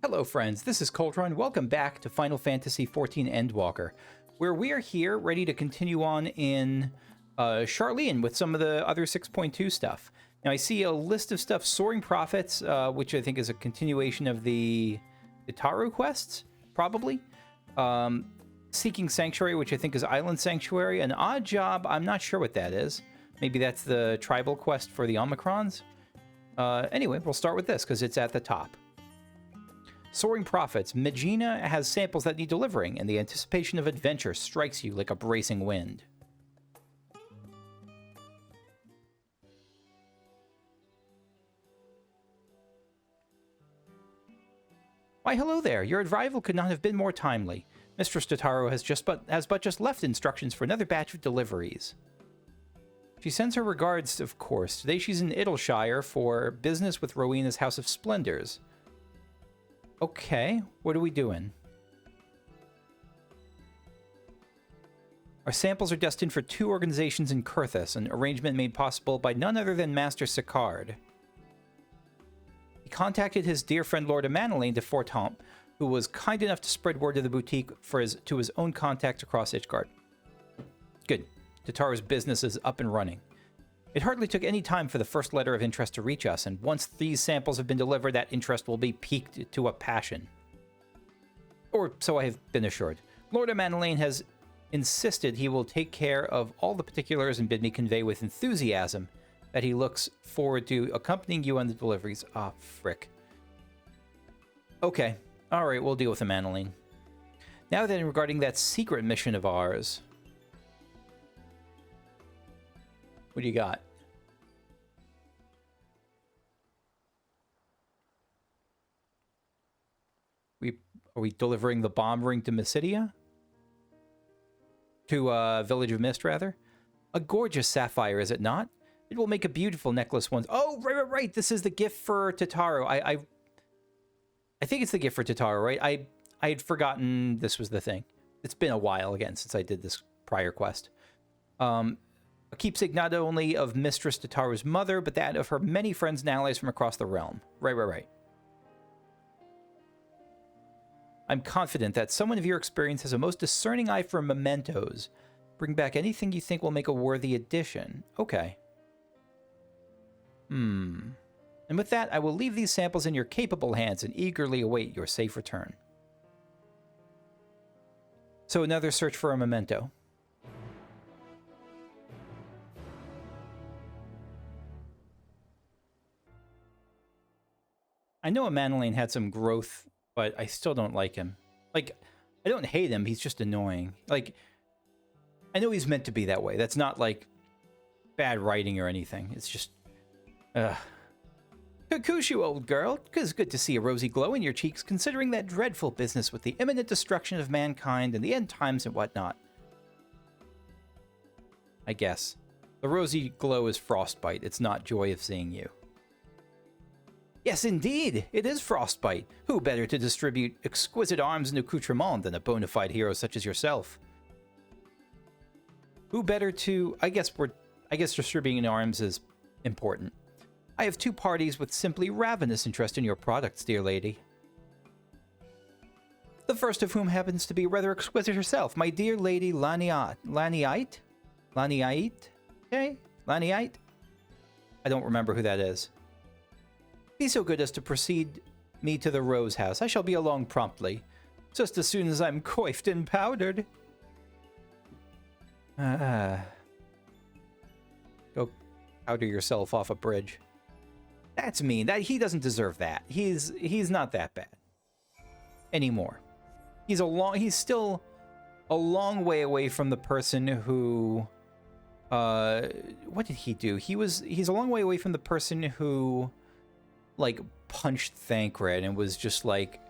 Hello friends, this is Coltron. Welcome back to Final Fantasy XIV Endwalker, where we are here ready to continue on in Charlene with some of the other 6.2 stuff. Now I see a list of stuff, Soaring Prophets, which I think is a continuation of the Tatarus quests, probably. Seeking Sanctuary, which I think is Island Sanctuary. An Odd Job, I'm not sure what that is. Maybe that's the tribal quest for the Omicrons. Anyway, we'll start with this because it's at the top. Soaring Prophets. Megina has samples that need delivering, and the anticipation of adventure strikes you like a bracing wind. Why, hello there. Your arrival could not have been more timely. Mistress Tatarus has but just left instructions for another batch of deliveries. She sends her regards, of course. Today she's in Idyllshire for business with Rowena's House of Splendors. Okay, what are we doing? Our samples are destined for 2 organizations in Kurthus, an arrangement made possible by none other than Master Sicard. He contacted his dear friend Lord Amanelaine de Fortemps, who was kind enough to spread word of the boutique to his own contacts across Ishgard. Good. Tatarus' business is up and running. It hardly took any time for the first letter of interest to reach us, and once these samples have been delivered, that interest will be piqued to a passion. Or so I have been assured. Lord Amanelaine has insisted he will take care of all the particulars and bid me convey with enthusiasm that he looks forward to accompanying you on the deliveries. Ah, frick. Okay. Alright, we'll deal with Amanelaine. Now then, regarding that secret mission of ours... What do you got? Are we delivering the bomb ring to Mysidia? To Village of Mist, rather? A gorgeous sapphire, is it not? It will make a beautiful necklace once. Oh, right. This is the gift for Tatarus. I think it's the gift for Tatarus, right? I had forgotten this was the thing. It's been a while again since I did this prior quest. A keepsake not only of Mistress Tatarus' mother, but that of her many friends and allies from across the realm. Right. I'm confident that someone of your experience has a most discerning eye for mementos. Bring back anything you think will make a worthy addition. Okay. And with that, I will leave these samples in your capable hands and eagerly await your safe return. So another search for a memento. I know Amanelaine had some growth, but I still don't like him. Like, I don't hate him, he's just annoying. Like, I know he's meant to be that way. That's not, like, bad writing or anything. It's just... Kukushu, old girl. It's good to see a rosy glow in your cheeks, considering that dreadful business with the imminent destruction of mankind and the end times and whatnot. I guess. The rosy glow is frostbite. It's not joy of seeing you. Yes, indeed, it is frostbite. Who better to distribute exquisite arms and accoutrements than a bona fide hero such as yourself? Who better to... I guess distributing arms is important. I have 2 parties with simply ravenous interest in your products, dear lady. The first of whom happens to be rather exquisite herself, my dear lady Laniite? Okay? Laniite? I don't remember who that is. Be so good as to precede me to the Rose House. I shall be along promptly, just as soon as I'm coiffed and powdered. Go powder yourself off a bridge. That's mean. He doesn't deserve that. He's not that bad anymore. He's still a long way away from the person who. What did he do? He's a long way away from the person who, like, punched Thancred and was just like,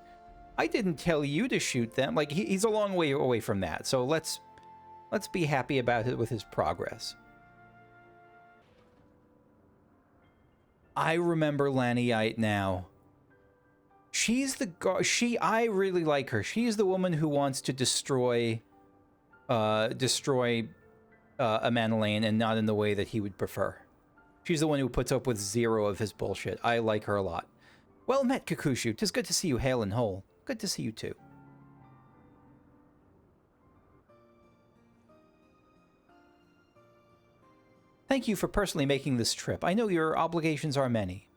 I didn't tell you to shoot them. Like, he's a long way away from that. So let's be happy about it with his progress. I remember Laniite now. She's the I really like her. She's the woman who wants to destroy Amanelaine, and not in the way that he would prefer. She's the one who puts up with 0 of his bullshit. I like her a lot. Well met, Kakushu. 'Tis good to see you hale and whole. Good to see you too. Thank you for personally making this trip. I know your obligations are many.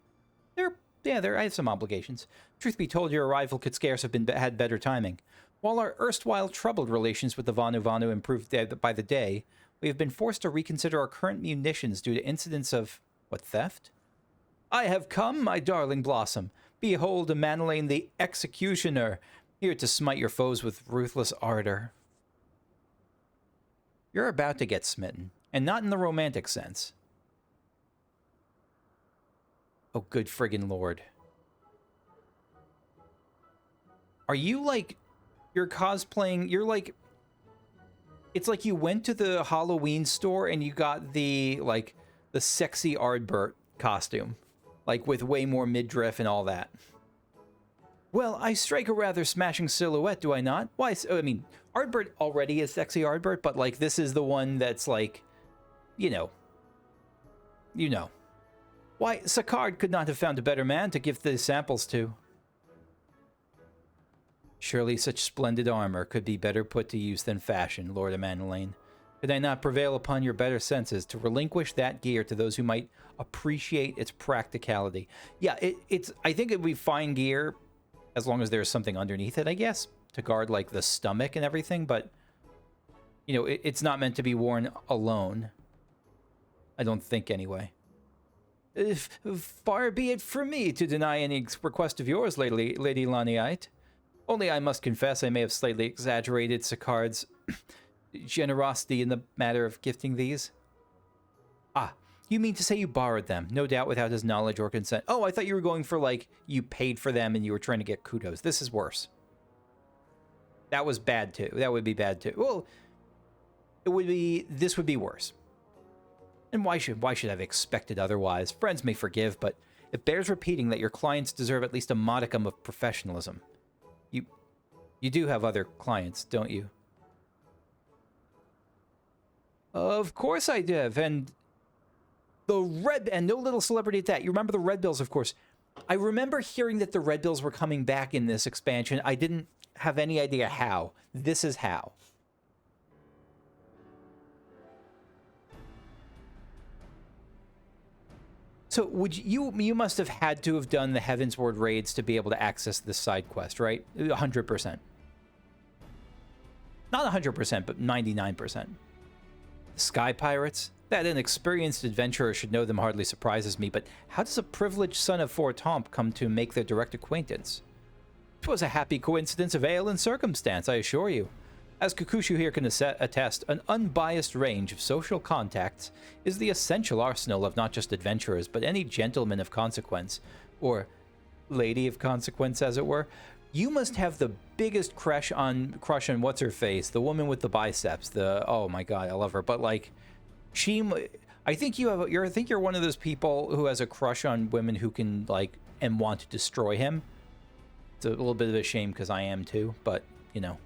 I have some obligations. Truth be told, your arrival could scarce have had better timing. While our erstwhile troubled relations with the Vanu improved by the day, we have been forced to reconsider our current munitions due to incidents of... what, theft? I have come, my darling Blossom. Behold, Manolane the Executioner, here to smite your foes with ruthless ardor. You're about to get smitten, and not in the romantic sense. Oh, good friggin' lord. Are you, like... You're cosplaying... You're, like... It's like you went to the Halloween store and you got the, like, the sexy Ardbert costume. Like, with way more midriff and all that. Well, I strike a rather smashing silhouette, do I not? Why, I mean, Ardbert already is sexy Ardbert, but, like, this is the one that's, like, you know. You know. Why, Sicard could not have found a better man to give the samples to. Surely such splendid armor could be better put to use than fashion, Lord Manolane. Could I not prevail upon your better senses to relinquish that gear to those who might appreciate its practicality? Yeah, I think it would be fine gear as long as there's something underneath it, I guess, to guard, like, the stomach and everything, but, you know, it's not meant to be worn alone. I don't think, anyway. Far be it from me to deny any request of yours, Lady Laniite. Only I must confess I may have slightly exaggerated Sicard's generosity in the matter of gifting these. Ah, you mean to say you borrowed them, no doubt without his knowledge or consent. Oh, I thought you were going for, like, you paid for them and you were trying to get kudos. This is worse. That was bad, too. That would be bad, too. Well, this would be worse. And why should I have expected otherwise? Friends may forgive, but it bears repeating that your clients deserve at least a modicum of professionalism. You do have other clients, don't you? Of course I do, and no little celebrity at that. You remember the Redbills, of course. I remember hearing that the Redbills were coming back in this expansion. I didn't have any idea how. This is how. So you must have had to have done the Heavensward raids to be able to access this side quest, right? 100%. Not 100%, but 99%. Sky Pirates? That inexperienced adventurer should know them hardly surprises me, but how does a privileged son of Fortomp come to make their direct acquaintance? 'Twas a happy coincidence of ale and circumstance, I assure you. As Kakushu here can attest, an unbiased range of social contacts is the essential arsenal of not just adventurers, but any gentleman of consequence, or lady of consequence, as it were. You must have the biggest crush on what's-her-face, the woman with the biceps, oh my god, I love her, but, like, I think you're one of those people who has a crush on women who can, like, and want to destroy him. It's a little bit of a shame, because I am too, but, you know.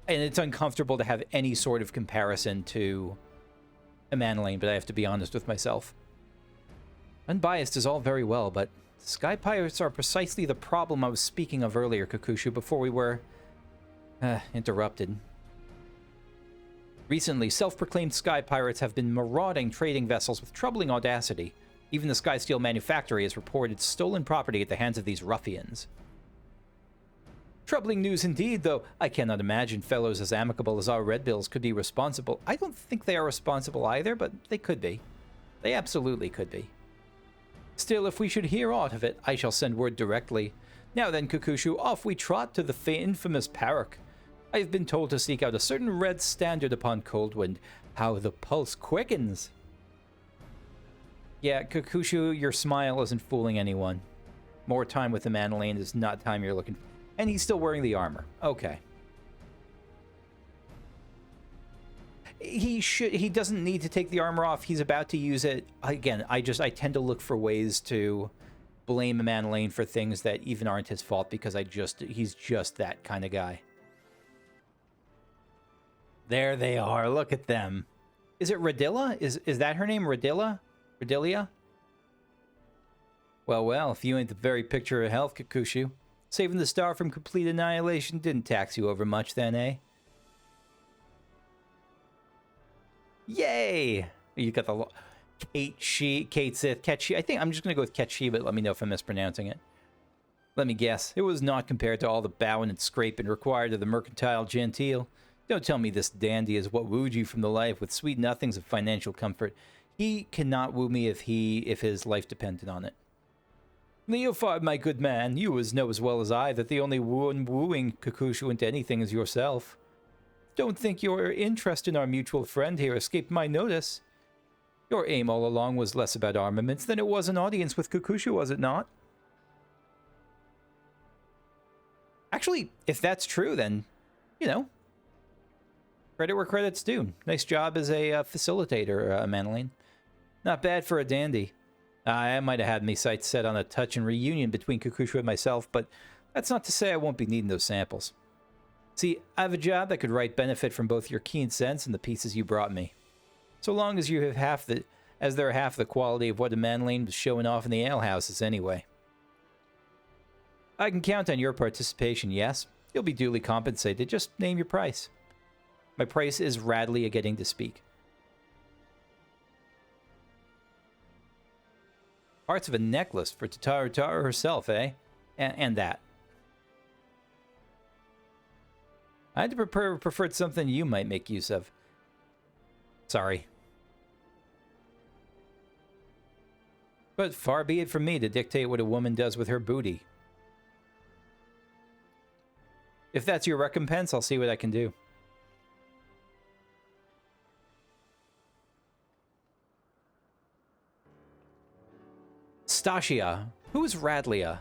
And it's uncomfortable to have any sort of comparison to Manolane, but I have to be honest with myself. Unbiased is all very well, but Sky Pirates are precisely the problem I was speaking of earlier, Kakushu, before we were interrupted. Recently, self-proclaimed Sky Pirates have been marauding trading vessels with troubling audacity. Even the Sky Steel Manufactory has reported stolen property at the hands of these ruffians. Troubling news indeed, though I cannot imagine fellows as amicable as our Redbills could be responsible. I don't think they are responsible either, but they could be. They absolutely could be. Still, if we should hear aught of it, I shall send word directly. Now then, Kakushu, off we trot to the infamous Parak. I have been told to seek out a certain red standard upon Coldwind. How the pulse quickens! Yeah, Kakushu, your smile isn't fooling anyone. More time with the Manolane is not time you're looking for. And he's still wearing the armor. Okay. He doesn't need to take the armor off. He's about to use it. Again, I tend to look for ways to blame Manolane for things that even aren't his fault because he's just that kind of guy. There they are. Look at them. Is it Radilla? Is that her name? Radilla? Radilia? Well, well, if you ain't the very picture of health, Kakushu. Saving the star from complete annihilation didn't tax you over much then, eh? Yay! You got the Cait Sith, I think I'm just going to go with Ketchi, but let me know if I'm mispronouncing it. Let me guess. It was not compared to all the bowing and scraping required of the mercantile genteel. Don't tell me this dandy is what wooed you from the life with sweet nothings of financial comfort. He cannot woo me if his life depended on it. Leofard, my good man, you know as well as I that the only one wooing Kakushu into anything is yourself. Don't think your interest in our mutual friend here escaped my notice. Your aim all along was less about armaments than it was an audience with Kakushu, was it not? Actually, if that's true, then, you know, credit where credit's due. Nice job as a facilitator, Manaline. Not bad for a dandy. I might have had me sights set on a touch and reunion between Kakushu and myself, but that's not to say I won't be needing those samples. See, I have a job that could right benefit from both your keen sense and the pieces you brought me. So long as you have they're half the quality of what a Manaline was showing off in the alehouses anyway. I can count on your participation, yes. You'll be duly compensated. Just name your price. My price is Radley getting to speak. Parts of a necklace for Tatarus herself, eh? And that. I'd preferred something you might make use of. Sorry. But far be it from me to dictate what a woman does with her booty. If that's your recompense, I'll see what I can do. Stacia. Who is Radlia?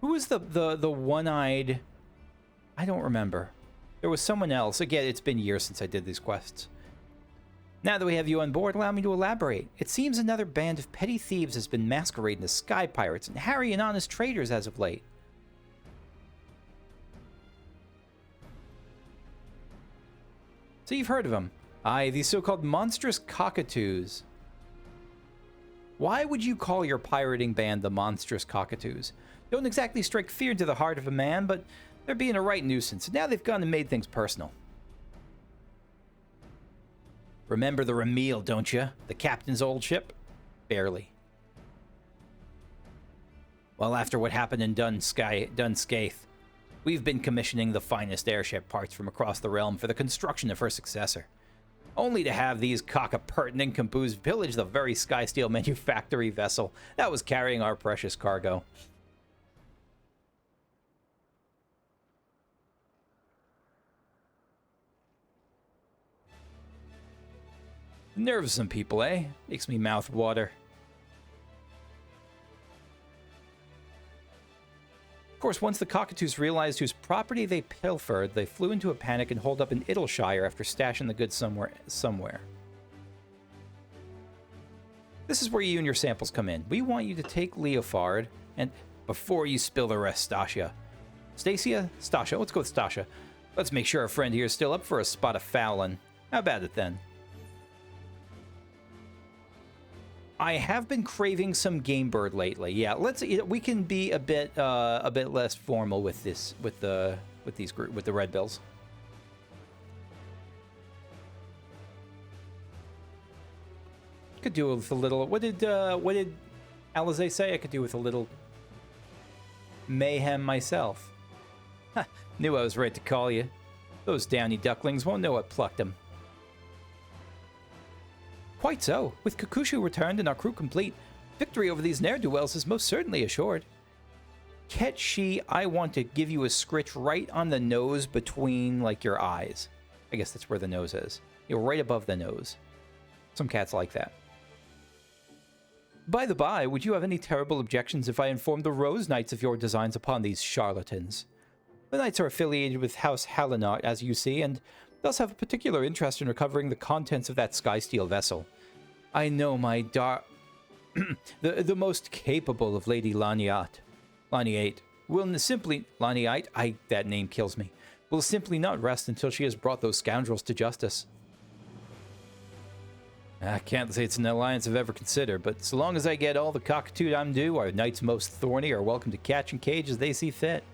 Who is the one-eyed... I don't remember. There was someone else. Again, it's been years since I did these quests. Now that we have you on board, allow me to elaborate. It seems another band of petty thieves has been masquerading as sky pirates and harrying honest traders as of late. So you've heard of them. Aye, these so-called monstrous cockatoos. Why would you call your pirating band the monstrous cockatoos? Don't exactly strike fear into the heart of a man, but they're being a right nuisance, and now they've gone and made things personal. Remember the Remil, don't you? The captain's old ship? Barely. Well, after what happened in Dunscaith, we've been commissioning the finest airship parts from across the realm for the construction of her successor. Only to have these cock-a-pert nincompoops pillage the very Skysteel manufactory vessel that was carrying our precious cargo. Nerves some people, eh? Makes me mouth water. Of course, once the cockatoos realized whose property they pilfered, they flew into a panic and holed up in Idleshire after stashing the goods somewhere. This is where you and your samples come in. We want you to take Leofard, and before you spill the rest, Stacia. Stacia? Stacia. Let's go with Stacia. Let's make sure our friend here is still up for a spot of fouling. How about it then? I have been craving some game bird lately. Yeah, we can be a bit less formal with this with the Redbills. Could do with a little. What did Alizé say? I could do with a little mayhem myself. Ha, knew I was right to call you. Those downy ducklings won't know what plucked them. Quite so. With Kakushu returned and our crew complete, victory over these ne'er-do-wells is most certainly assured. Ketchi, I want to give you a scritch right on the nose between, like, your eyes. I guess that's where the nose is. You're right above the nose. Some cats like that. By the by, would you have any terrible objections if I informed the Rose Knights of your designs upon these charlatans? The Knights are affiliated with House Hallinot, as you see, and thus have a particular interest in recovering the contents of that Skysteel vessel. I know my the most capable of Lady Laniate will simply... Laniate? That name kills me. Will simply not rest until she has brought those scoundrels to justice. I can't say it's an alliance I've ever considered, but so long as I get all the cockitude I'm due, our knights most thorny are welcome to catch and cage as they see fit.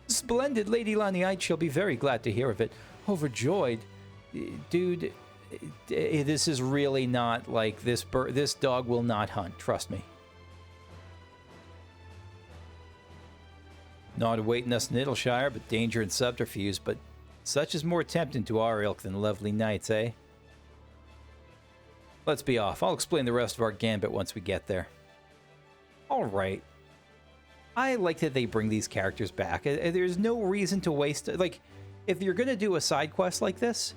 Splendid, Lady Laniite shall be very glad to hear of it. Overjoyed. Dude, this is really not like this dog will not hunt, trust me. Not awaiting us in Idyllshire, but danger and subterfuge, but such is more tempting to our ilk than lovely knights, eh? Let's be off. I'll explain the rest of our gambit once we get there. Alright. I like that they bring these characters back. There's no reason to waste... Like, if you're going to do a side quest like this,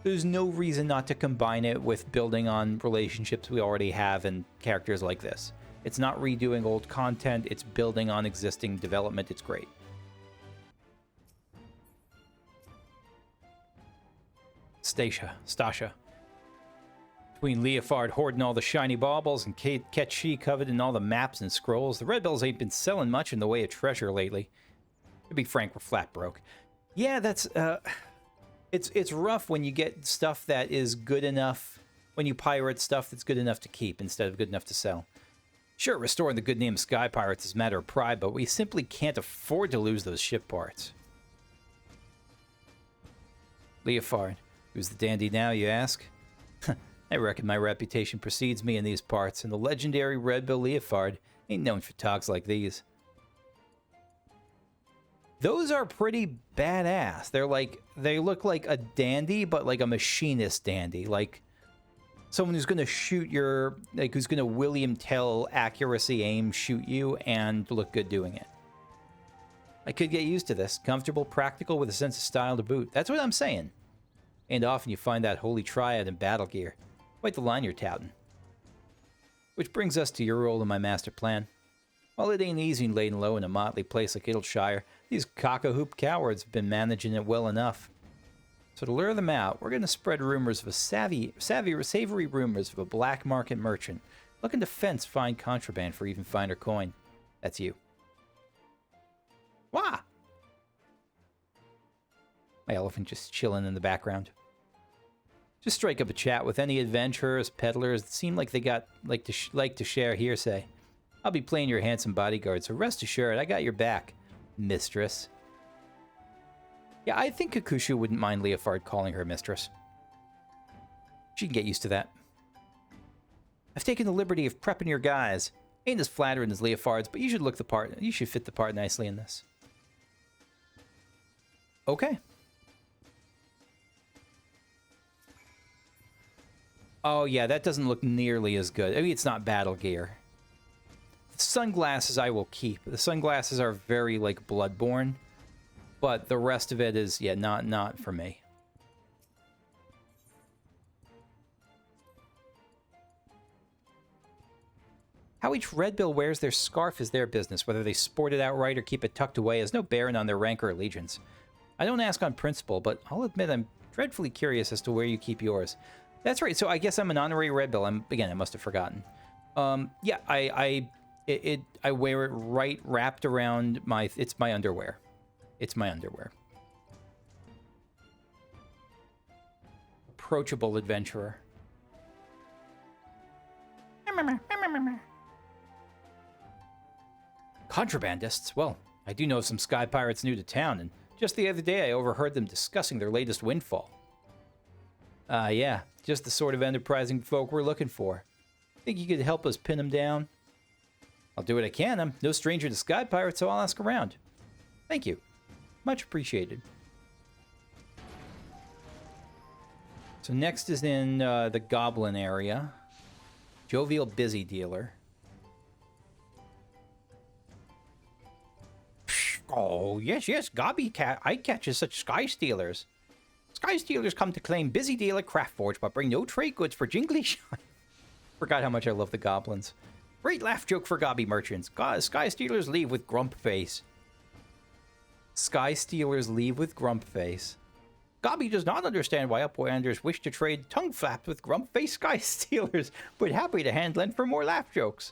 there's no reason not to combine it with building on relationships we already have and characters like this. It's not redoing old content, it's building on existing development. It's great. Stacia. Between Leofard hoarding all the shiny baubles and Cait Sith coveting all the maps and scrolls, the Redbills ain't been selling much in the way of treasure lately. To be frank, we're flat broke. Yeah, that's, it's rough when you get stuff that is good enough, when you pirate stuff that's good enough to keep instead of good enough to sell. Sure, restoring the good name of Sky Pirates is a matter of pride, but we simply can't afford to lose those ship parts. Leofard, who's the dandy now, you ask? I reckon my reputation precedes me in these parts, and the legendary Redbill Leofard ain't known for talks like these. Those are pretty badass. They look like a dandy, but like a machinist dandy. Like someone who's going to shoot your, like who's going to William Tell accuracy aim shoot you and look good doing it. I could get used to this. Comfortable, practical, with a sense of style to boot. That's what I'm saying. And often you find that holy triad in battle gear. Quite the line you're touting. Which brings us to your role in my master plan. While it ain't easy laying low in a motley place like Idyllshire, these cock-a-hoop cowards have been managing it well enough. So to lure them out, we're going to spread rumors of a savory rumors of a black market merchant looking to fence fine contraband for even finer coin. That's you. Wah! My elephant just chilling in the background. Just strike up a chat with any adventurers, peddlers that seem like they got like to share hearsay. I'll be playing your handsome bodyguard, so rest assured I got your back, mistress. Yeah, I think Kakushu wouldn't mind Leofard calling her mistress. She can get used to that. I've taken the liberty of prepping your guys. Ain't as flattering as Leofard's, but you should look the part. You should fit the part nicely in this. Okay. Oh yeah, that doesn't look nearly as good. I mean, it's not battle gear. The sunglasses I will keep. The sunglasses are very, like, Bloodborne. But the rest of it is, yeah, not for me. How each Redbill wears their scarf is their business. Whether they sport it outright or keep it tucked away has no bearing on their rank or allegiance. I don't ask on principle, but I'll admit I'm dreadfully curious as to where you keep yours. That's right, so I guess I'm an honorary Redbill. Again, I must have forgotten. Yeah, I wear it right wrapped around my... It's my underwear. It's my underwear. Approachable adventurer. Contrabandists? Well, I do know some sky pirates new to town, and just the other day I overheard them discussing their latest windfall. Yeah, just the sort of enterprising folk we're looking for. Think you could help us pin them down? I'll do what I can. I'm no stranger to sky pirates, so I'll ask around. Thank you. Much appreciated. So next is in the Goblin area. Jovial Busy Dealer. Oh, yes, Gobby I catches such sky stealers. Sky stealers come to claim Busy Dealer Craft Forge, but bring no trade goods for Jingly Shine. Forgot how much I love the goblins. Great laugh joke for Gobby merchants. Sky stealers leave with grump face. Sky stealers leave with grump face. Gobby does not understand why Uplanders wish to trade tongue flaps with grump face sky stealers, but happy to hand lend for more laugh jokes.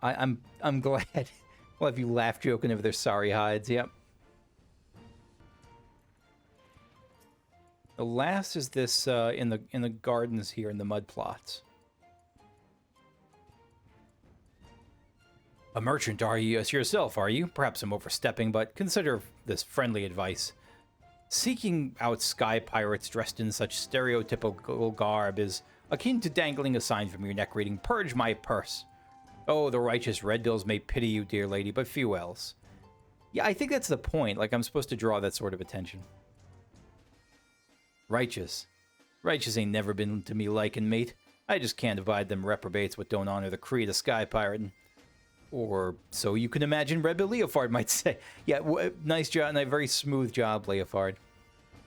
I'm glad. We'll have you laugh joking over their sorry hides, yep. The last is this in the gardens here in the mud plots. A merchant are you yourself, are you? Perhaps I'm overstepping, but consider this friendly advice. Seeking out sky pirates dressed in such stereotypical garb is akin to dangling a sign from your neck reading, "Purge my purse." Oh, the righteous Redbills may pity you, dear lady, but few else. Yeah, I think that's the point. Like, I'm supposed to draw that sort of attention. Righteous. Righteous ain't never been to me liking, mate. I just can't abide them reprobates what don't honor the creed of sky pirating. Or so you can imagine Redbill Leofard might say. Yeah, nice job, and a very smooth job, Leofard.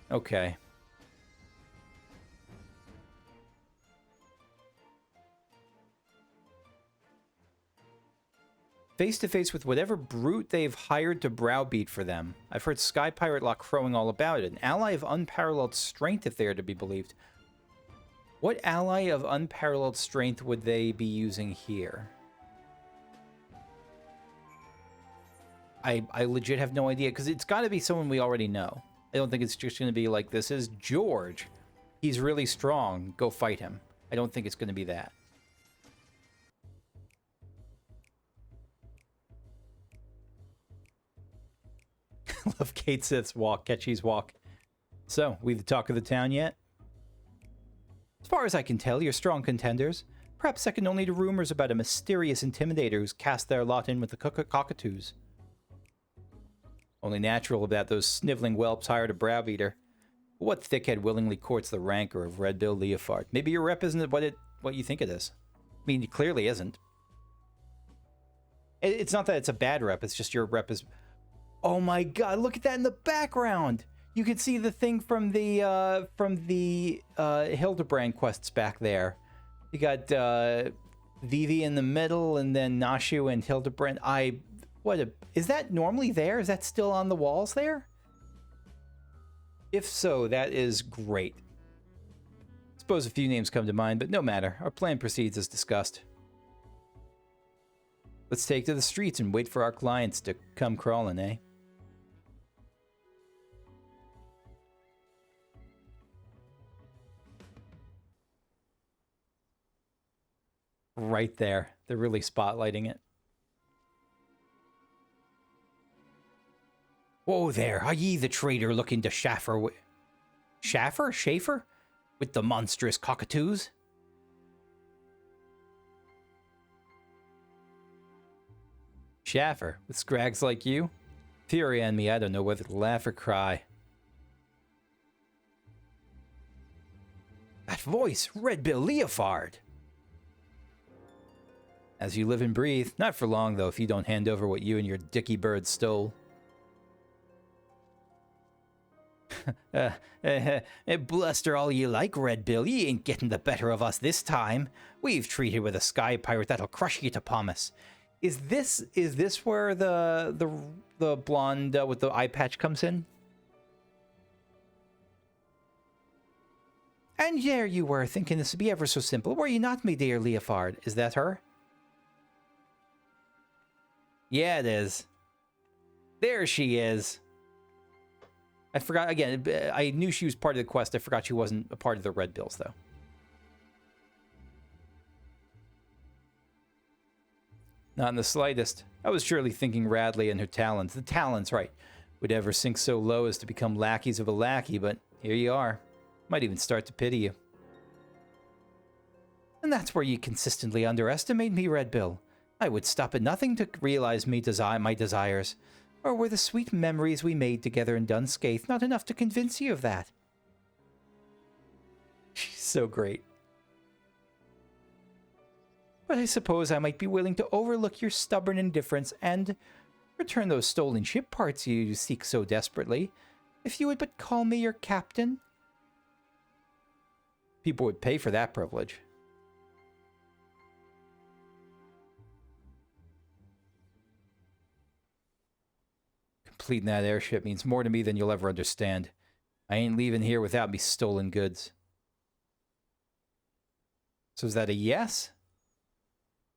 Okay. Face to face with whatever brute they've hired to browbeat for them. I've heard Sky Pirate Lock crowing all about it. An ally of unparalleled strength, if they are to be believed. What ally of unparalleled strength would they be using here? I legit have no idea, because it's got to be someone we already know. I don't think it's just going to be like, this is George. He's really strong. Go fight him. I don't think it's going to be that. Love Cait Sith's walk, Ketchy's walk. So, we the talk of the town yet? As far as I can tell, you're strong contenders. Perhaps second only to rumors about a mysterious intimidator who's cast their lot in with the cockatoos. Only natural about those sniveling whelps hired a browbeater. What thickhead willingly courts the rancor of Redbill Leofard? Maybe your rep isn't what you think it is. I mean, it clearly isn't. It's not that it's a bad rep, it's just your rep is... Oh my god, look at that in the background! You can see the thing from the Hildebrand quests back there. You got Vivi in the middle, and then Nashu and Hildebrand. Is that normally there? Is that still on the walls there? If so, that is great. Suppose a few names come to mind, but no matter. Our plan proceeds as discussed. Let's take to the streets and wait for our clients to come crawling, eh? Right there. They're really spotlighting it. Whoa there, are ye the traitor looking to Schaffer Schaefer? With the monstrous cockatoos? Schaffer, with scrags like you? Fury on me, I don't know whether to laugh or cry. That voice, Redbill Leofard! As you live and breathe, not for long though if you don't hand over what you and your dicky bird stole. Bluster all you like, Redbill. Ye ain't getting the better of us this time. We've treated with a sky pirate that'll crush you to pumice. Is this where the blonde with the eye patch comes in? And there you were, thinking this would be ever so simple, were you not, me dear Leofard? Is that her? Yeah, it is. There she is. I forgot, again, I knew she was part of the quest. I forgot she wasn't a part of the Redbills, though. Not in the slightest. I was surely thinking Radley and her talents. The talents, right. Would ever sink so low as to become lackeys of a lackey, but here you are. Might even start to pity you. And that's where you consistently underestimate me, Redbill. I would stop at nothing to realize my desires. Or were the sweet memories we made together in Dunscaith not enough to convince you of that? She's so great. But I suppose I might be willing to overlook your stubborn indifference and return those stolen ship parts you seek so desperately, if you would but call me your captain. People would pay for that privilege. Completing that airship means more to me than you'll ever understand. I ain't leaving here without me stolen goods. So is that a yes?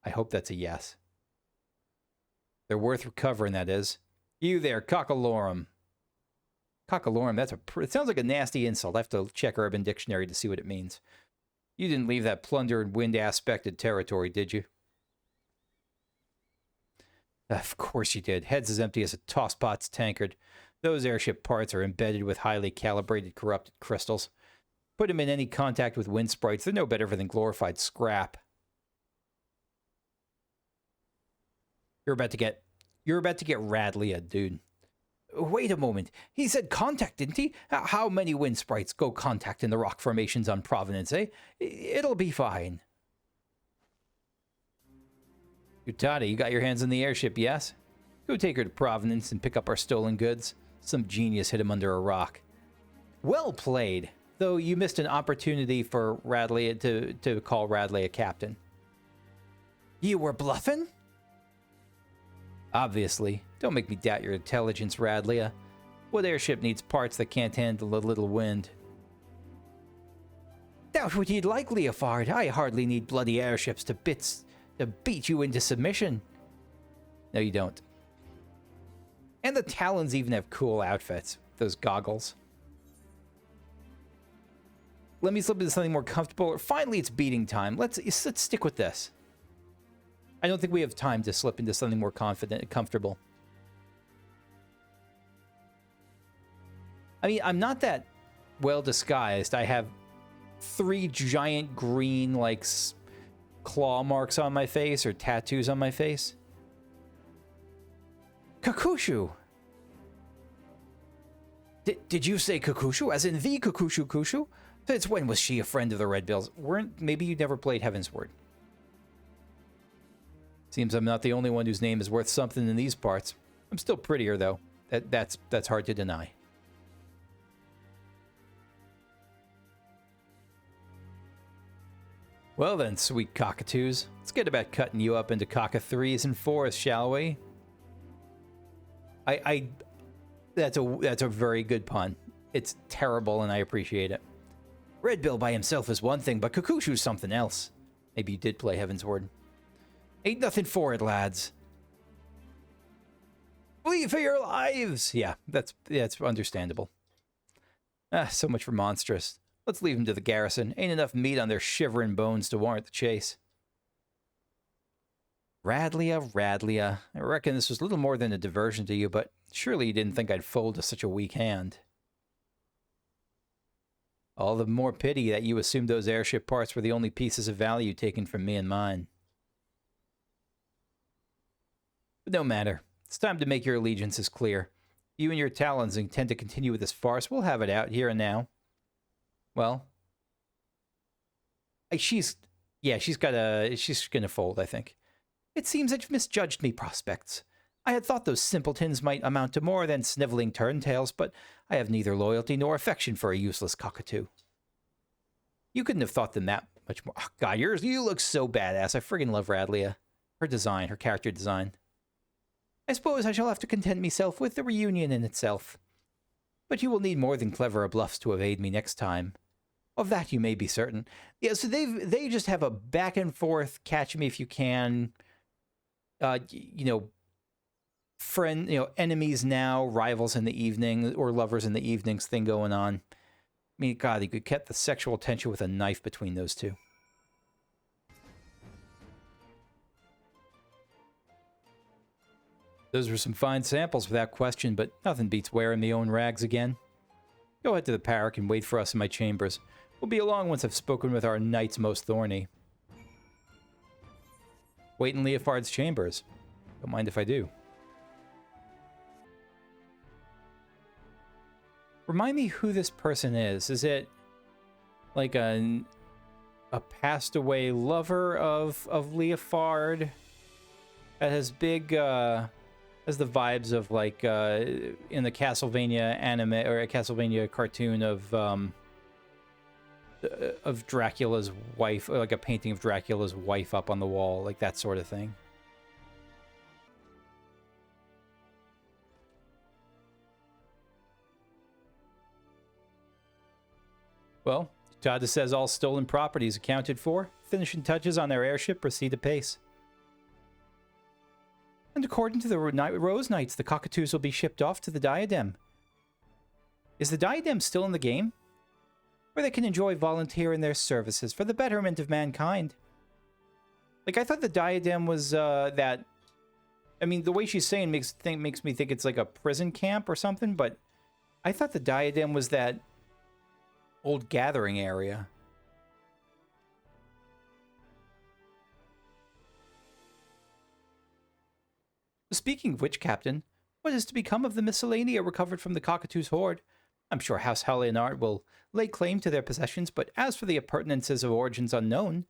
I hope that's a yes. They're worth recovering, that is. You there, cockalorum. Cockalorum, it sounds like a nasty insult. I have to check Urban Dictionary to see what it means. You didn't leave that plunder and wind-aspected territory, did you? Of course you did. Head's as empty as a tosspot's tankard. Those airship parts are embedded with highly calibrated corrupted crystals. Put them in any contact with wind sprites, they're no better than glorified scrap. You're about to get Radlia, dude. Wait a moment. He said contact, didn't he? How many wind sprites go contact in the rock formations on Providence, eh? It'll be fine. Utada, you got your hands on the airship, yes? Go take her to Providence and pick up our stolen goods. Some genius hid him under a rock. Well played, though you missed an opportunity for Radlia to call Radley a captain. You were bluffing? Obviously. Don't make me doubt your intelligence, Radlia. What airship needs parts that can't handle a little wind? Doubt what you'd like, Leofard. I hardly need bloody airships to bits to beat you into submission. No, you don't. And the Talons even have cool outfits. Those goggles. Let me slip into something more comfortable. Finally, it's beating time. Let's stick with this. I don't think we have time to slip into something more confident and comfortable. I mean, I'm not that well disguised. I have 3 giant green, like, claw marks on my face, or tattoos on my face. Kakushu! Did you say Kakushu? As in the Kakushu Kushu? Since when was she a friend of the Redbills? Maybe you never played Heavensward. Seems I'm not the only one whose name is worth something in these parts. I'm still prettier, though. That's hard to deny. Well then, sweet cockatoos. Let's get about cutting you up into cocka-3s and 4s, shall we? That's a very good pun. It's terrible, and I appreciate it. Redbill by himself is one thing, but Kakushu's something else. Maybe you did play Heavensward. Ain't nothing for it, lads. Flee for your lives! Yeah, that's understandable. So much for monstrous. Let's leave them to the garrison. Ain't enough meat on their shivering bones to warrant the chase. Radlia. I reckon this was little more than a diversion to you, but surely you didn't think I'd fold to such a weak hand. All the more pity that you assumed those airship parts were the only pieces of value taken from me and mine. But no matter. It's time to make your allegiances clear. You and your Talons intend to continue with this farce. We'll have it out here and now. Well, she's gonna fold, I think. It seems that you've misjudged me, prospects. I had thought those simpletons might amount to more than sniveling turntails, but I have neither loyalty nor affection for a useless cockatoo. You couldn't have thought them that much more. Oh, God, you look so badass. I friggin' love Radlia. Her design, her character design. I suppose I shall have to content myself with the reunion in itself. But you will need more than cleverer bluffs to evade me next time. Of that you may be certain. Yeah, so they just have a back and forth, catch me if you can, enemies now, rivals in the evening, or lovers in the evenings thing going on. I mean, God, you could cut the sexual tension with a knife between those two. Those were some fine samples without question, but nothing beats wearing my own rags again. Go ahead to the Parrot and wait for us in my chambers. We'll be along once I've spoken with our knights most thorny. Wait in Leofard's chambers. Don't mind if I do. Remind me who this person is. Is it like a passed away lover of Leofard that has big has the vibes of like in the Castlevania anime or a Castlevania cartoon of Dracula's wife, or like a painting of Dracula's wife up on the wall, like that sort of thing. Well, Tatarus says all stolen properties accounted for. Finishing touches on their airship proceed apace. And according to the Rose Knights, the cockatoos will be shipped off to the Diadem. Is the diadem still in the game? Where they can enjoy volunteering their services for the betterment of mankind. Like, I thought the diadem was, that... I mean, the way she's saying makes me think it's like a prison camp or something, but I thought the diadem was that old gathering area. Speaking of which, Captain, what is to become of the miscellanea recovered from the Cockatoo's hoard? I'm sure House Helionard will lay claim to their possessions, but as for the appurtenances of origins unknown,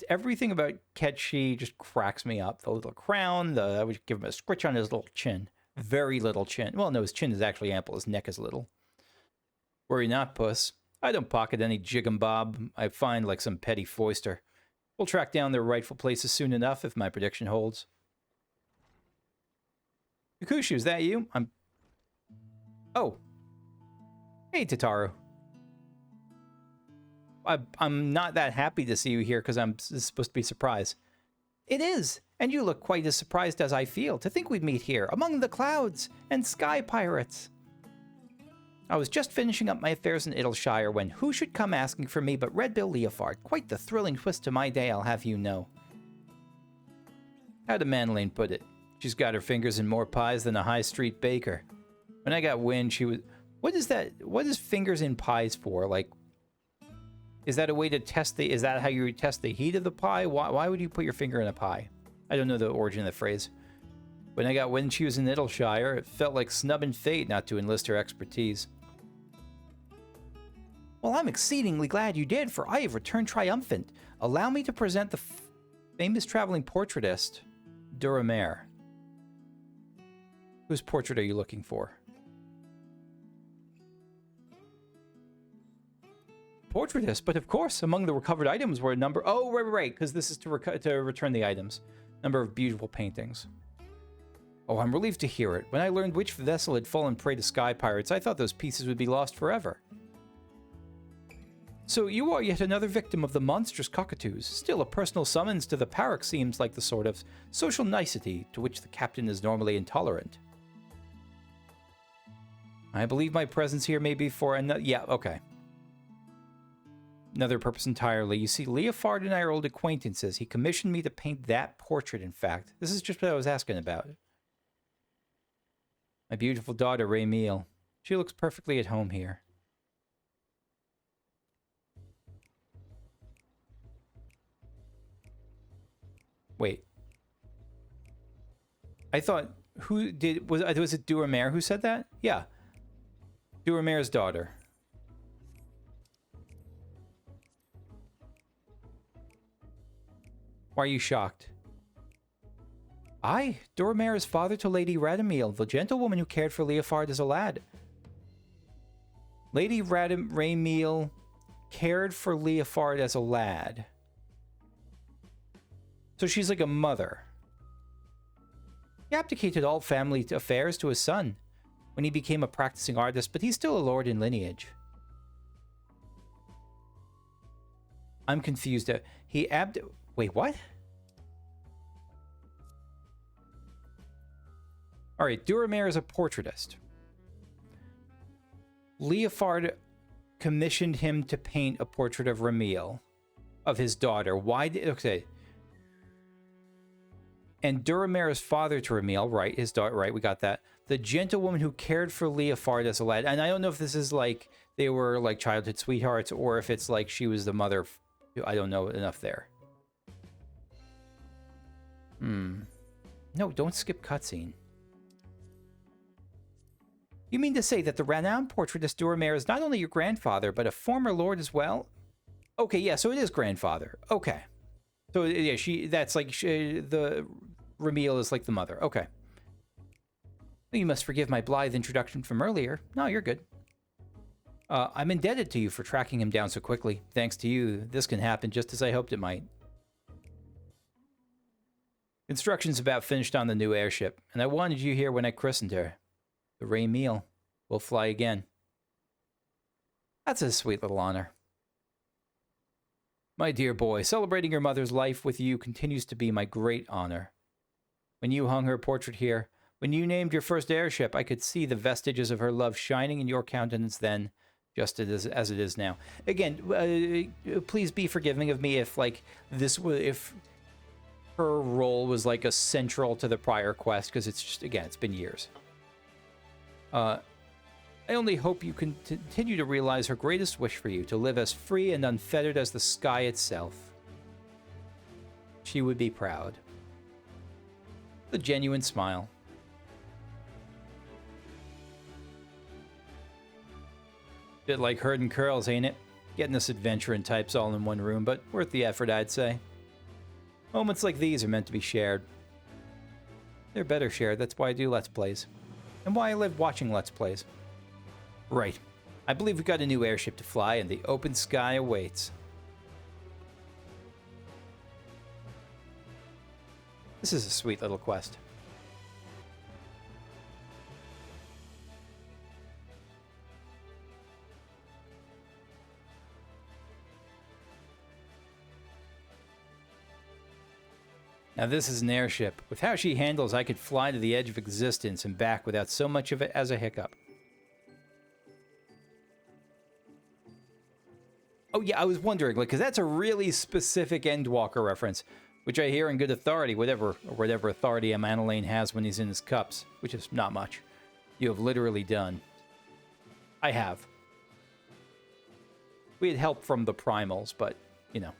everything about Ketchi just cracks me up. The little crown, I would give him a scritch on his little chin. Very little chin. Well, no, his chin is actually ample. His neck is little. Worry not, puss. I don't pocket any jig and bob I find like some petty foister. We'll track down their rightful places soon enough if my prediction holds. Yakushu, is that you? Oh. Hey, Tataru. I'm not that happy to see you here because I'm supposed to be surprised. It is, and you look quite as surprised as I feel to think we'd meet here, among the clouds and sky pirates. I was just finishing up my affairs in Idyllshire when who should come asking for me but Redbill Leofard. Quite the thrilling twist to my day, I'll have you know. How'd Manolane put it? She's got her fingers in more pies than a high street baker. When I got wind, she was... What is that? What is fingers in pies for? Like, is that a way to test the... Is that how you test the heat of the pie? Why would you put your finger in a pie? I don't know the origin of the phrase. When I got wind she was in Idyllshire, it felt like snubbing fate not to enlist her expertise. Well, I'm exceedingly glad you did, for I have returned triumphant. Allow me to present the famous traveling portraitist, Duramer. Whose portrait are you looking for? Portraitist, but of course, among the recovered items were a number... Oh, right, because this is to return the items. Number of beautiful paintings. Oh, I'm relieved to hear it. When I learned which vessel had fallen prey to sky pirates, I thought those pieces would be lost forever. So you are yet another victim of the monstrous cockatoos. Still, a personal summons to the Parrock seems like the sort of social nicety to which the captain is normally intolerant. I believe my presence here may be for another... Yeah, okay. Another purpose entirely. You see, Leofard and I are old acquaintances. He commissioned me to paint that portrait, in fact. This is just what I was asking about. My beautiful daughter, Raymeel. She looks perfectly at home here. Wait. I thought... Who did... Was it Duramer who said that? Yeah. Duramer's daughter. Why are you shocked? I, Duramer is father to Lady Radomil, the gentlewoman who cared for Leofard as a lad. Lady Radomil cared for Leofard as a lad. So she's like a mother. He abdicated all family affairs to his son when he became a practicing artist, but he's still a lord in lineage. I'm confused. Wait, what? Alright, Duramer is a portraitist. Leofard commissioned him to paint a portrait of Radomil, of his daughter. Why did... Okay. And Duramer is father to Radomil, right? His daughter, right? We got that. The gentlewoman who cared for Leofard as a lad. And I don't know if this is like they were like childhood sweethearts or if it's like she was the mother. I don't know enough there. No, don't skip cutscene. You mean to say that the renowned portraitist Duramer is not only your grandfather, but a former lord as well? Okay, yeah, so it is grandfather. Okay. So, yeah, that's like, the Radomil is like the mother. Okay. You must forgive my blithe introduction from earlier. No, you're good. I'm indebted to you for tracking him down so quickly. Thanks to you, this can happen just as I hoped it might. Construction's about finished on the new airship, and I wanted you here when I christened her. The Radomil will fly again. That's a sweet little honor. My dear boy, celebrating your mother's life with you continues to be my great honor. When you hung her portrait here, When you named your first airship, I could see the vestiges of her love shining in your countenance then, just as it is now. Again, please be forgiving of me if, like, if her role was, like, a central to the prior quest, because it's just, again, it's been years. I only hope you can continue to realize her greatest wish for you, to live as free and unfettered as the sky itself. She would be proud. A genuine smile. Bit like herding curls, ain't it? Getting us adventuring types all in one room, but worth the effort, I'd say. Moments like these are meant to be shared. They're better shared, that's why I do Let's Plays. And why I live watching Let's Plays. Right. I believe we've got a new airship to fly, and the open sky awaits. This is a sweet little quest. Now this is an airship. With how she handles, I could fly to the edge of existence and back without so much of it as a hiccup. Oh yeah, I was wondering, like, because that's a really specific Endwalker reference, which I hear in good authority, whatever authority a Manolane has when he's in his cups, which is not much. You have literally done. I have. We had help from the primals, but, you know.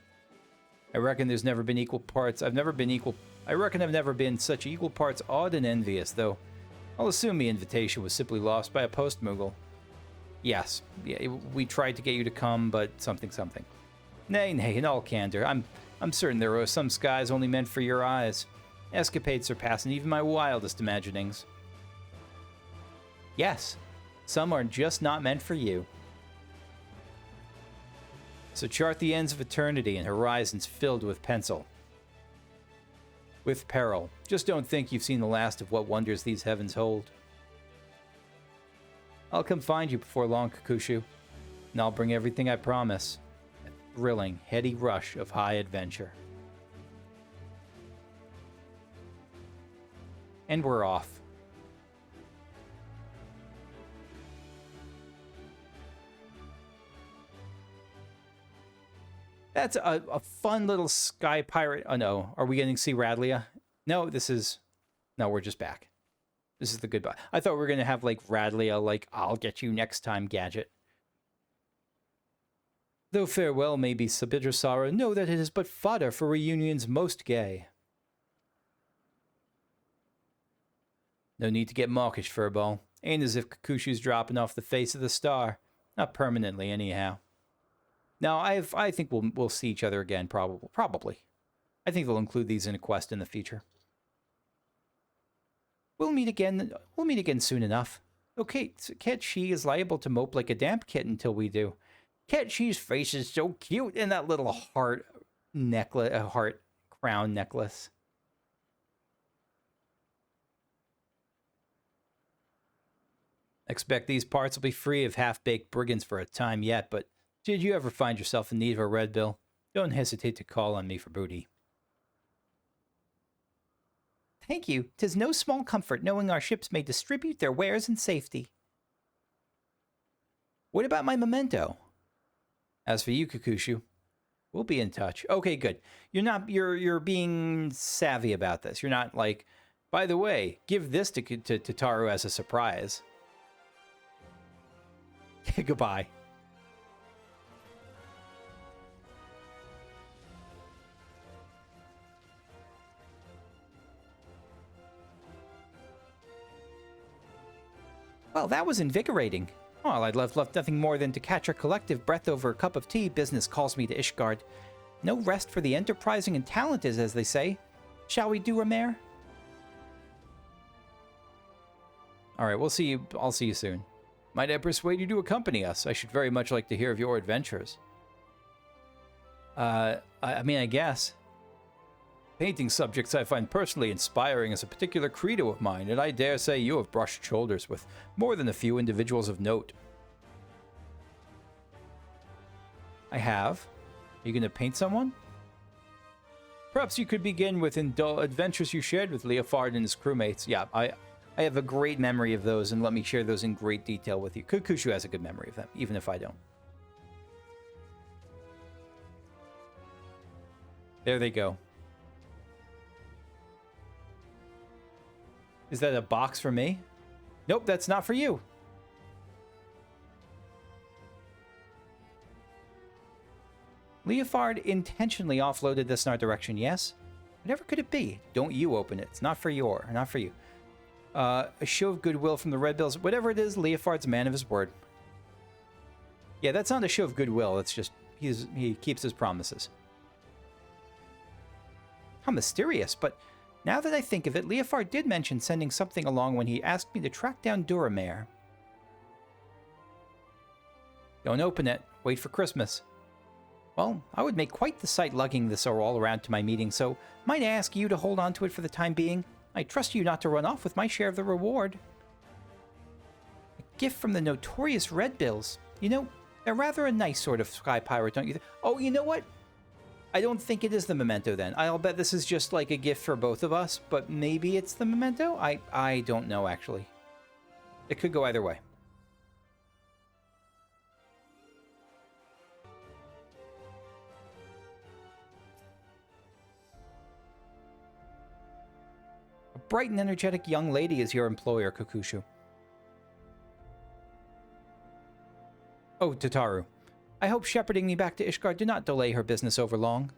I reckon there's never been equal parts. I reckon I've never been such equal parts awed and envious, though I'll assume the invitation was simply lost by a post-Moogle. Yes, yeah, we tried to get you to come, but something. Nay, in all candor, I'm certain there are some skies only meant for your eyes. Escapades surpassing even my wildest imaginings. Yes, some are just not meant for you. So chart the ends of eternity and horizons filled with pencil. With peril. Just don't think you've seen the last of what wonders these heavens hold. I'll come find you before long, Kakushu, and I'll bring everything I promise. A thrilling, heady rush of high adventure. And we're off. That's a fun little sky pirate. Oh no, are we getting to see Radlia? No, no, we're just back. This is the goodbye. I thought we were going to have, like, Radlia, like, I'll get you next time gadget. Though farewell may be so bitter sorrow, know that it is but fodder for reunions most gay. No need to get mawkish, Furball. Ain't as if Kakushu's dropping off the face of the star. Not permanently, anyhow. Now, I think we'll see each other again, probably. I think they'll include these in a quest in the future. We'll meet again soon enough. Okay, so Cait Sith is liable to mope like a damp kitten until we do. Cait Sith's face is so cute in that little heart necklace, heart crown necklace. Expect these parts will be free of half-baked brigands for a time yet, but did you ever find yourself in need of a red bill? Don't hesitate to call on me for booty. Thank you. 'Tis no small comfort knowing our ships may distribute their wares in safety. What about my memento? As for you, Kakushu, we'll be in touch. Okay, good. You're being savvy about this. You're not like, by the way, give this to Tatarus as a surprise. Goodbye. Well, that was invigorating. Well, I'd left nothing more than to catch our collective breath over a cup of tea. Business calls me to Ishgard. No rest for the enterprising and talented, as they say. Shall we do, Ramare? All right, we'll see you. I'll see you soon. Might I persuade you to accompany us? I should very much like to hear of your adventures. I mean, I guess. Painting subjects I find personally inspiring is a particular credo of mine, and I dare say you have brushed shoulders with more than a few individuals of note. I have. Are you going to paint someone? Perhaps you could begin with adventures you shared with Leofard and his crewmates. Yeah, I have a great memory of those, and let me share those in great detail with you. Kukushu has a good memory of them, even if I don't. There they go. Is that a box for me? Nope, that's not for you. Leofard intentionally offloaded this in our direction, yes? Whatever could it be? Don't you open it. It's not for you. A show of goodwill from the Redbills. Whatever it is, Leofard's a man of his word. Yeah, that's not a show of goodwill. It's just he keeps his promises. How mysterious, but now that I think of it, Leofard did mention sending something along when he asked me to track down Duramare. Don't open it. Wait for Christmas. Well, I would make quite the sight lugging this all around to my meeting, so might I ask you to hold on to it for the time being? I trust you not to run off with my share of the reward. A gift from the notorious Redbills. You know, they're rather a nice sort of sky pirate, don't you? Oh, you know what? I don't think it is the memento then. I'll bet this is just like a gift for both of us, but maybe it's the memento? I don't know, actually. It could go either way. A bright and energetic young lady is your employer, Kukushu. Oh, Tataru. I hope shepherding me back to Ishgard did not delay her business over long.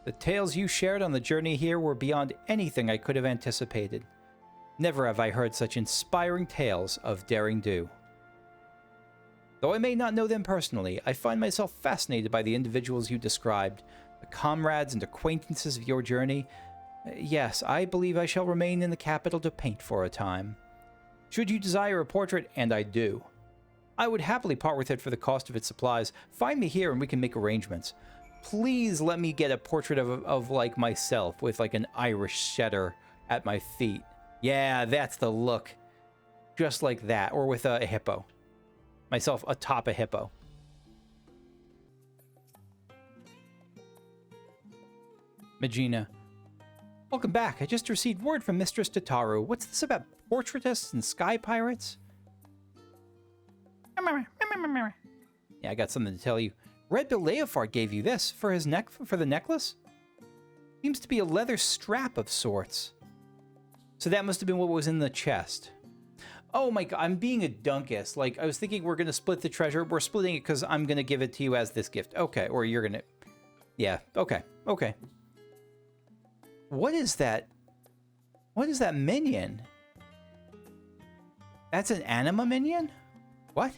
The tales you shared on the journey here were beyond anything I could have anticipated. Never have I heard such inspiring tales of daring do. Though I may not know them personally, I find myself fascinated by the individuals you described, the comrades and acquaintances of your journey. Yes, I believe I shall remain in the capital to paint for a time. Should you desire a portrait, and I do, I would happily part with it for the cost of its supplies. Find me here and we can make arrangements. Please let me get a portrait of like myself with like an Irish setter at my feet. Yeah, that's the look. Just like that, or with a hippo. Myself atop a hippo. Magina. Welcome back. I just received word from Mistress Tataru. What's this about portraitists and sky pirates? Yeah, I got something to tell you. Redbill Leofard gave you this for his for the necklace? Seems to be a leather strap of sorts. So that must have been what was in the chest. Oh my god, I'm being a dunkus. Like, I was thinking we're going to split the treasure. We're splitting it because I'm going to give it to you as this gift. Okay, or you're going to... Yeah, okay, okay. What is that? What is that minion? That's an anima minion? What?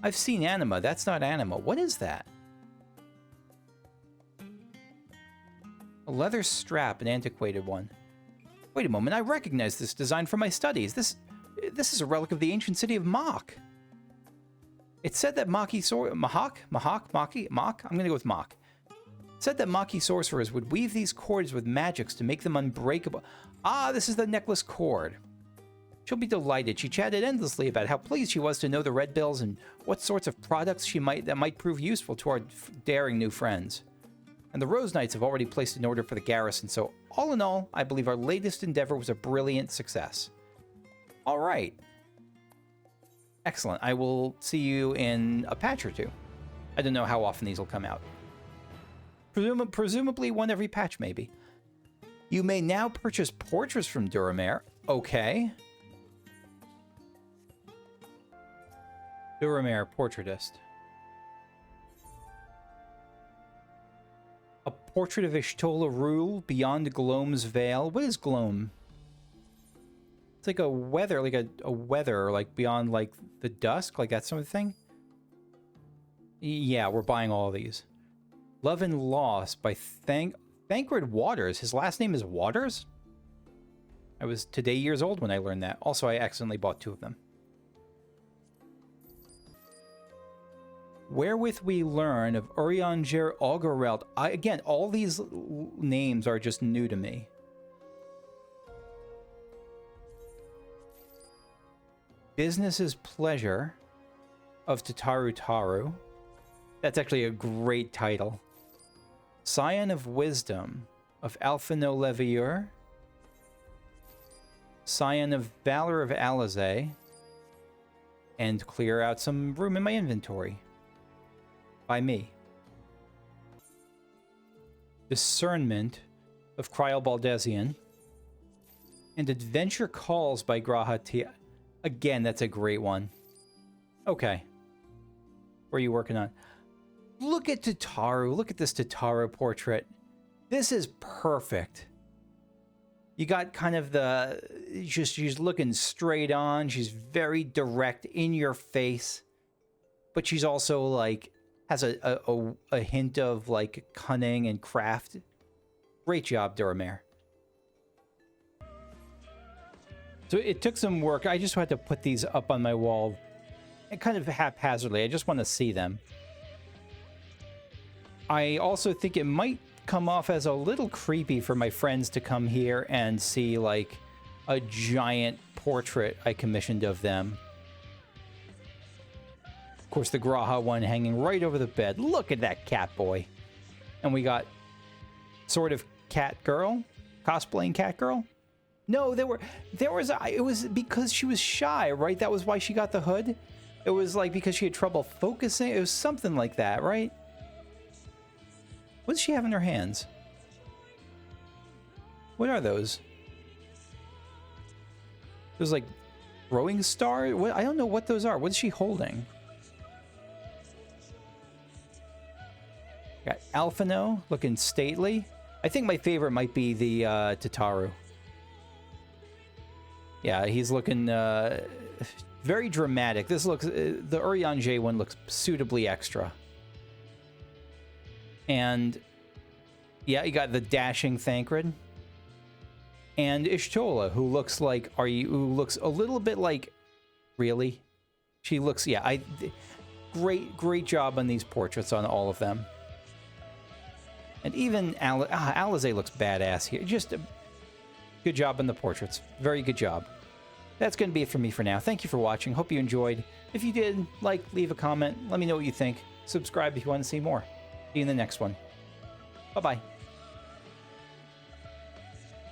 I've seen anima. That's not anima. What is that? A leather strap, an antiquated one. Wait a moment. I recognize this design from my studies. This is a relic of the ancient city of Mach. It said that Mach? I'm going to go with Mach. It said that Machi sorcerers would weave these cords with magics to make them unbreakable. Ah, this is the necklace cord. She'll be delighted. She chatted endlessly about how pleased she was to know the Redbills and what sorts of products that might prove useful to our daring new friends. And the Rose Knights have already placed an order for the garrison, so all in all, I believe our latest endeavor was a brilliant success. All right. Excellent. I will see you in a patch or two. I don't know how often these will come out. Presumably one every patch, maybe. You may now purchase portraits from Duramare. Okay. Duramare, portraitist. A portrait of Ishtola Rule beyond Gloam's Veil. What is Gloam? It's like a weather, like a weather, like beyond like the dusk, like that sort of thing. Yeah, we're buying all of these. Love and Loss by Thancred Waters. His last name is Waters? I was today years old when I learned that. Also, I accidentally bought 2 of them. Wherewith we learn of Urianger Augereld. Again, all these names are just new to me. Business's Pleasure of Tataru Taru. That's actually a great title. Scion of Wisdom of Alphino Levieur. Scion of Valor of Alizé, and clear out some room in my inventory. By me. Discernment of Cryobaldezian, and Adventure Calls by Graha Tia. Again, that's a great one. Okay. What are you working on? Look at Tataru. Look at this Tataru portrait. This is perfect. You got kind of the... she's looking straight on. She's very direct, in your face. But she's also, like, has a hint of, like, cunning and craft. Great job, Duramare. So it took some work. I just had to put these up on my wall. And kind of haphazardly. I just want to see them. I also think it might come off as a little creepy for my friends to come here and see, like, a giant portrait I commissioned of them. Of course, the Graha one hanging right over the bed. Look at that cat boy. And we got sort of cat girl, cosplaying cat girl. No, it was because she was shy, right? That was why she got the hood. It was like because she had trouble focusing. It was something like that, right? What does she have in her hands? What are those? Those like throwing star? What? I don't know what those are. What is she holding? Got Alphino looking stately. I think my favorite might be the Tataru. Yeah, he's looking very dramatic. This looks... the Urianger one looks suitably extra. And... yeah, you got the dashing Thancred. And Ishtola, who looks like... who looks a little bit like... really? She looks... yeah, great job on these portraits on all of them. And even Alizé looks badass here. Just a good job on the portraits. Very good job. That's going to be it for me for now. Thank you for watching. Hope you enjoyed. If you did, like, leave a comment. Let me know what you think. Subscribe if you want to see more. See you in the next one. Bye-bye.